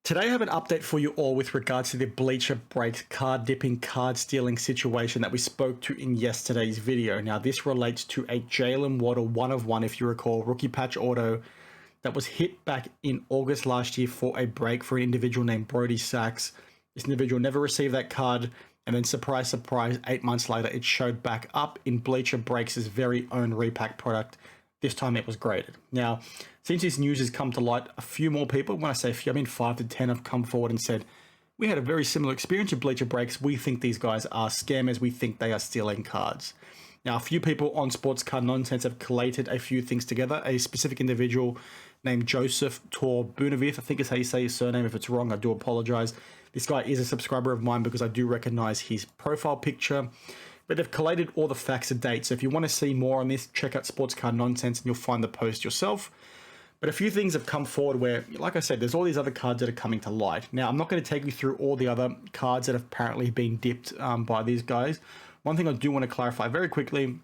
Today I have an update for you all with regards to the Bleacher Breaks card dipping, card stealing situation that we spoke to in yesterday's video. Now this relates to a Jalen Waddle 1-of-1, if you recall, rookie patch auto that was hit back in August last year for a break for an individual named Brody Sachs. This individual never received that card, and then surprise, surprise, 8 months later it showed back up in Bleacher Breaks' very own repack product. This time it was graded. Now, since this news has come to light, a few more people, when I say a few, I mean 5 to 10, have come forward and said, we had a very similar experience with Bleacher Breaks. We think these guys are scammers. We think they are stealing cards. Now, a few people on Sports Card Nonsense have collated a few things together. A specific individual named Joseph Tor Bunavith, I think is how you say his surname. If it's wrong, I do apologize. This guy is a subscriber of mine because I do recognize his profile picture. But they've collated all the facts and dates. So if you want to see more on this, check out Sports Card Nonsense and you'll find the post yourself. But a few things have come forward where, like I said, there's all these other cards that are coming to light. Now, I'm not going to take you through all the other cards that have apparently been dipped by these guys. One thing I do want to clarify very quickly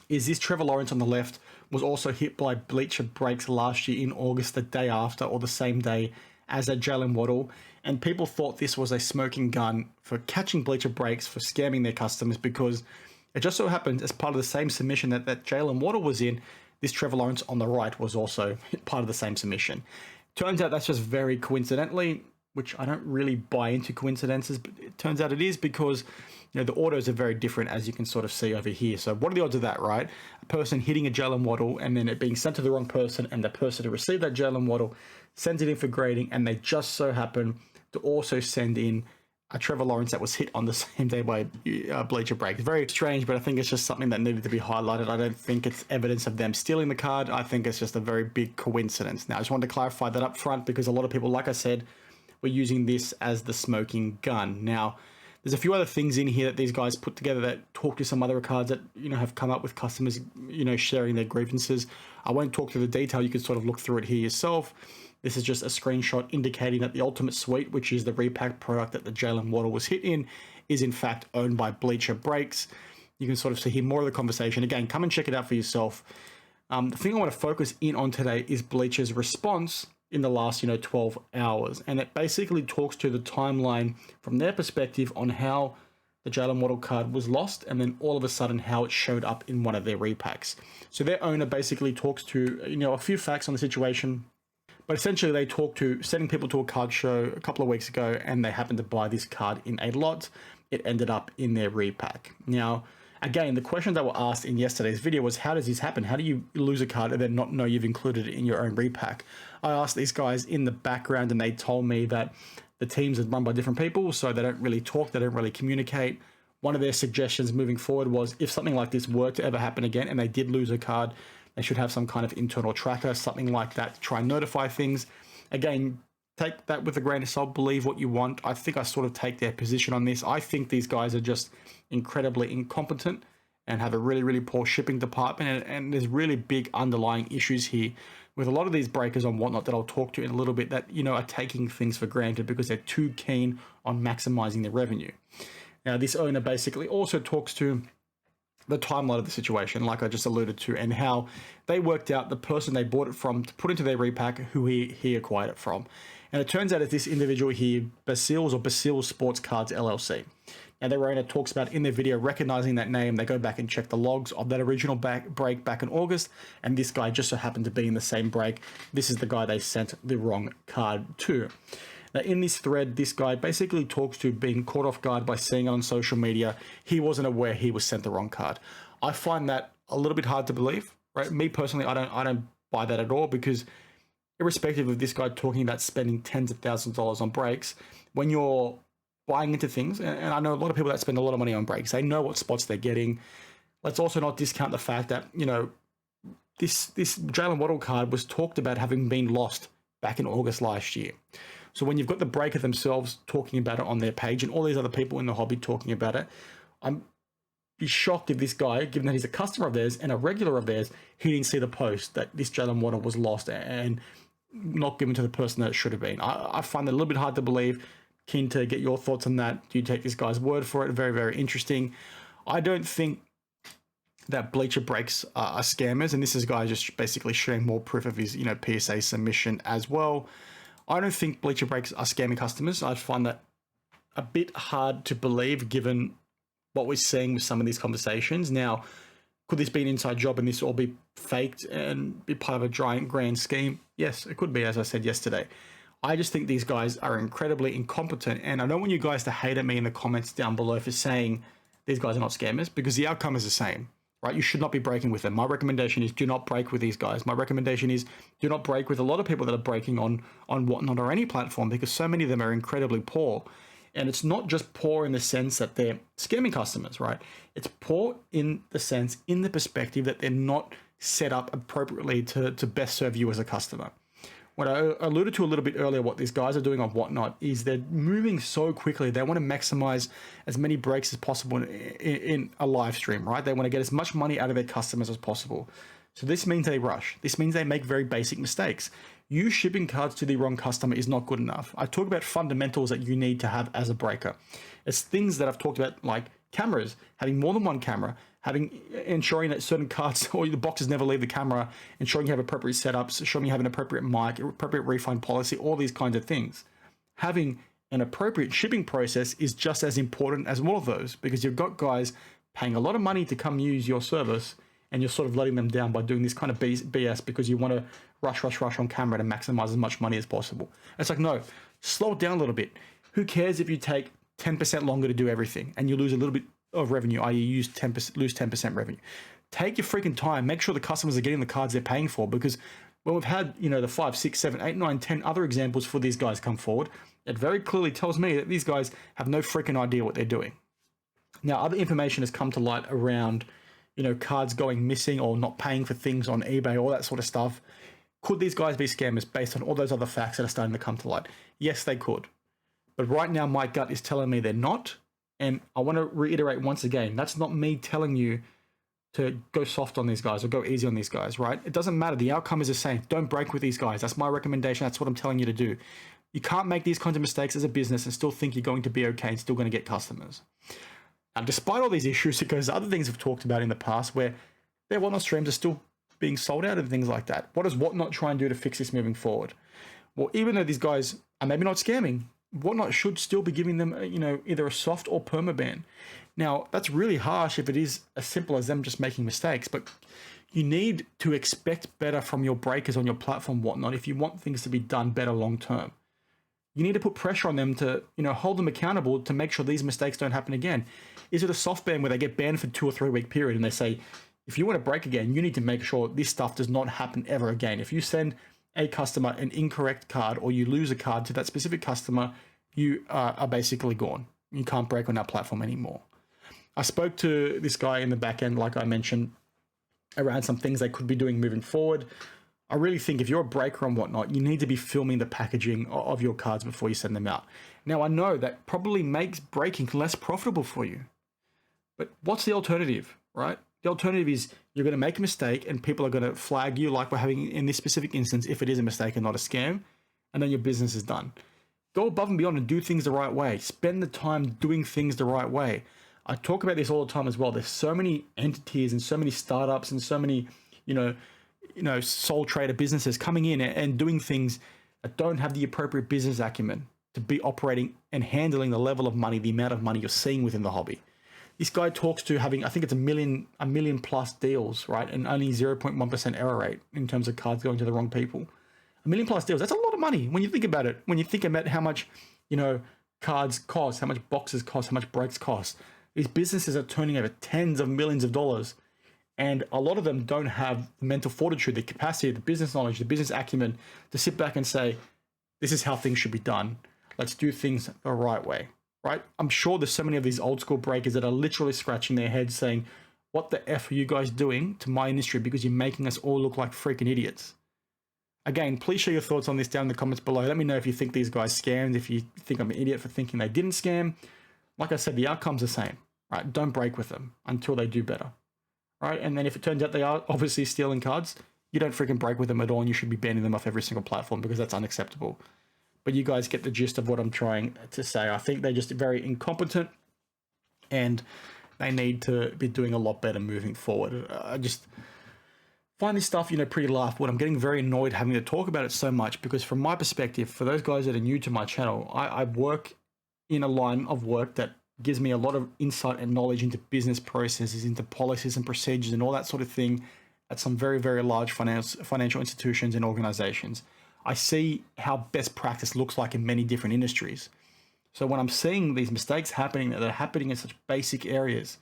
is this Trevor Lawrence on the left was also hit by Bleacher Breaks last year in August, the day after or the same day as a Jalen Waddle. And people thought this was a smoking gun for catching Bleacher Breaks, for scamming their customers, because it just so happened as part of the same submission that Jalen Waddle was in, this Trevor Lawrence on the right was also part of the same submission. Turns out that's just very coincidentally, which I don't really buy into coincidences, but it turns out it is because, you know, the autos are very different, as you can sort of see over here. So what are the odds of that, right? A person hitting a Jalen Waddle and then it being sent to the wrong person, and the person who received that Jalen Waddle sends it in for grading, and they just so happen to also send in a Trevor Lawrence that was hit on the same day by Bleacher Breaks. Very strange, but I think it's just something that needed to be highlighted. I don't think it's evidence of them stealing the card. I think it's just a very big coincidence. Now, I just wanted to clarify that up front because a lot of people, like I said, were using this as the smoking gun. Now, there's a few other things in here that these guys put together that talk to some other cards that, you know, have come up with customers, you know, sharing their grievances. I won't talk through the detail. You can sort of look through it here yourself. This is just a screenshot indicating that the Ultimate Suite, which is the repack product that the Jalen Waddle was hit in, is in fact owned by Bleacher Breaks. You can sort of see here more of the conversation. Again, come and check it out for yourself. The thing I want to focus in on today is Bleacher's response in the last, 12 hours. And it basically talks to the timeline from their perspective on how the Jalen Waddle card was lost, and then all of a sudden how it showed up in one of their repacks. So their owner basically talks to, a few facts on the situation. But essentially, they talk to sending people to a card show a couple of weeks ago, and they happened to buy this card in a lot. It ended up in their repack. Now, again, the question that were asked in yesterday's video was, how does this happen? How do you lose a card and then not know you've included it in your own repack? I asked these guys in the background, and they told me that the teams are run by different people, so they don't really talk, they don't really communicate. One of their suggestions moving forward was, if something like this were to ever happen again and they did lose a card, they should have some kind of internal tracker, something like that, to try and notify things. Again, take that with a grain of salt, believe what you want. I think I sort of take their position on this. I think these guys are just incredibly incompetent and have a really, really poor shipping department. And there's really big underlying issues here with a lot of these breakers on whatnot that I'll talk to in a little bit that, are taking things for granted because they're too keen on maximizing their revenue. Now, this owner basically also talks to the timeline of the situation, like I just alluded to, and how they worked out the person they bought it from to put into their repack, who he acquired it from. And it turns out it's this individual here, Basil's Sports Cards LLC. Now, their owner talks about in their video, recognizing that name, they go back and check the logs of that original break back in August, and this guy just so happened to be in the same break. This is the guy they sent the wrong card to. Now, in this thread, this guy basically talks to being caught off guard by seeing it on social media. He wasn't aware he was sent the wrong card. I find that a little bit hard to believe, right? Me personally, I don't buy that at all, because irrespective of this guy talking about spending tens of thousands of dollars on breaks, when you're buying into things, and I know a lot of people that spend a lot of money on breaks, they know what spots they're getting. Let's also not discount the fact that, this Jalen Waddle card was talked about having been lost back in August last year. So when you've got the breaker themselves talking about it on their page and all these other people in the hobby talking about it, I'm be shocked if this guy, given that he's a customer of theirs and a regular of theirs, he didn't see the post that this Jalen Waddle was lost and not given to the person that it should have been. I find that a little bit hard to believe. Keen to get your thoughts on that. Do you take this guy's word for it? Very, very interesting. I don't think that Bleacher Breaks are scammers, and this is guy just basically sharing more proof of his, PSA submission as well. I don't think Bleacher Breaks are scamming customers. I find that a bit hard to believe given what we're seeing with some of these conversations. Now, could this be an inside job and this all be faked and be part of a giant grand scheme? Yes, it could be, as I said yesterday. I just think these guys are incredibly incompetent, and I don't want you guys to hate at me in the comments down below for saying these guys are not scammers, because the outcome is the same, right? You should not be breaking with them. My recommendation is do not break with these guys. My recommendation is do not break with a lot of people that are breaking on Whatnot or any platform, because so many of them are incredibly poor. And it's not just poor in the sense that they're scamming customers, right? It's poor in the sense, in the perspective that they're not set up appropriately to best serve you as a customer. What I alluded to a little bit earlier, what these guys are doing on Whatnot is they're moving so quickly. They want to maximize as many breaks as possible in a live stream, right? They want to get as much money out of their customers as possible. So this means they rush. This means they make very basic mistakes. You shipping cards to the wrong customer is not good enough. I talk about fundamentals that you need to have as a breaker. It's things that I've talked about, like cameras, having more than one camera, ensuring that certain cards or the boxes never leave the camera, ensuring you have appropriate setups, ensuring you have an appropriate mic, appropriate refund policy, all these kinds of things. Having an appropriate shipping process is just as important as all of those, because you've got guys paying a lot of money to come use your service, and you're sort of letting them down by doing this kind of BS because you want to rush on camera to maximize as much money as possible. It's like, no, slow it down a little bit. Who cares if you take 10% longer to do everything and you lose a little bit of revenue, i.e. lose 10% revenue? Take your freaking time. Make sure the customers are getting the cards they're paying for, because when we've had, the 5, 6, 7, 8, 9, 10 other examples for these guys come forward, it very clearly tells me that these guys have no freaking idea what they're doing. Now, other information has come to light around cards going missing or not paying for things on eBay, all that sort of stuff. Could these guys be scammers based on all those other facts that are starting to come to light? Yes, they could. But right now, my gut is telling me they're not. And I want to reiterate once again, that's not me telling you to go soft on these guys or go easy on these guys, right? It doesn't matter. The outcome is the same. Don't break with these guys. That's my recommendation. That's what I'm telling you to do. You can't make these kinds of mistakes as a business and still think you're going to be okay and still going to get customers. And despite all these issues, it goes to other things we've talked about in the past where their Whatnot streams are still being sold out and things like that. What does Whatnot try and do to fix this moving forward? Well, even though these guys are maybe not scamming, Whatnot should still be giving them, either a soft or perma ban. Now, that's really harsh if it is as simple as them just making mistakes, but you need to expect better from your breakers on your platform, Whatnot, if you want things to be done better long term. You need to put pressure on them to, hold them accountable to make sure these mistakes don't happen again. Is it a soft ban where they get banned for 2 or 3 week period and they say, if you want to break again, you need to make sure this stuff does not happen ever again. If you send a customer an incorrect card or you lose a card to that specific customer, you are basically gone. You can't break on that platform anymore. I spoke to this guy in the back end, like I mentioned, around some things they could be doing moving forward. I really think if you're a breaker and Whatnot, you need to be filming the packaging of your cards before you send them out. Now, I know that probably makes breaking less profitable for you, but what's the alternative, right? The alternative is you're going to make a mistake and people are going to flag you like we're having in this specific instance if it is a mistake and not a scam, and then your business is done. Go above and beyond and do things the right way. Spend the time doing things the right way. I talk about this all the time as well. There's so many entities and so many startups and so many, sole trader businesses coming in and doing things that don't have the appropriate business acumen to be operating and handling the level of money, the amount of money you're seeing within the hobby. This guy talks to having, I think it's a million plus deals, right? And only 0.1% error rate in terms of cards going to the wrong people. 1 million plus deals, that's a lot of money when you think about it. When you think about how much, cards cost, how much boxes cost, how much breaks cost. These businesses are turning over tens of millions of dollars. And a lot of them don't have the mental fortitude, the capacity, the business knowledge, the business acumen to sit back and say, this is how things should be done. Let's do things the right way, right? I'm sure there's so many of these old school breakers that are literally scratching their heads saying, what the F are you guys doing to my industry because you're making us all look like freaking idiots? Again, please share your thoughts on this down in the comments below. Let me know if you think these guys scammed, if you think I'm an idiot for thinking they didn't scam. Like I said, the outcome's the same, right? Don't break with them until they do better. Right, and then if it turns out they are obviously stealing cards, you don't freaking break with them at all, and you should be banning them off every single platform because that's unacceptable. But you guys get the gist of what I'm trying to say. I think they're just very incompetent, and they need to be doing a lot better moving forward. find this stuff, pretty laughable. And I'm getting very annoyed having to talk about it so much because from my perspective, for those guys that are new to my channel, I work in a line of work that gives me a lot of insight and knowledge into business processes, into policies and procedures and all that sort of thing at some very, very large financial institutions and organizations. I see how best practice looks like in many different industries. So when I'm seeing these mistakes happening that are happening in such basic areas,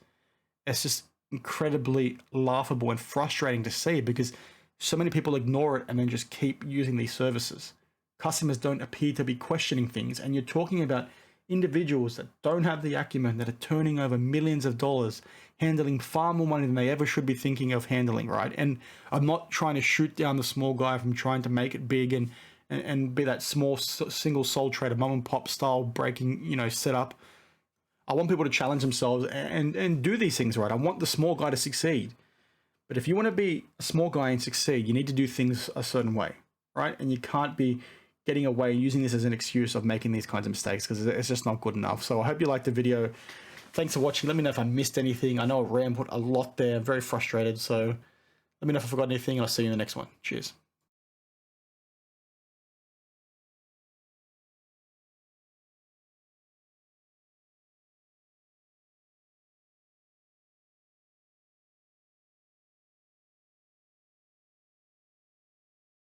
it's just incredibly laughable and frustrating to see because so many people ignore it and then just keep using these services. Customers don't appear to be questioning things, and you're talking about individuals that don't have the acumen, that are turning over millions of dollars, handling far more money than they ever should be thinking of handling, right? And I'm not trying to shoot down the small guy from trying to make it big and be that small single sole trader, mom and pop style breaking, setup. I want people to challenge themselves and do these things right. I want the small guy to succeed. But if you want to be a small guy and succeed, you need to do things a certain way, right? And you can't be getting away using this as an excuse of making these kinds of mistakes because it's just not good enough. So I hope you liked the video. Thanks for watching. Let me know if I missed anything. I know I rambled a lot there. I'm very frustrated. So let me know if I forgot anything, and I'll see you in the next one. Cheers.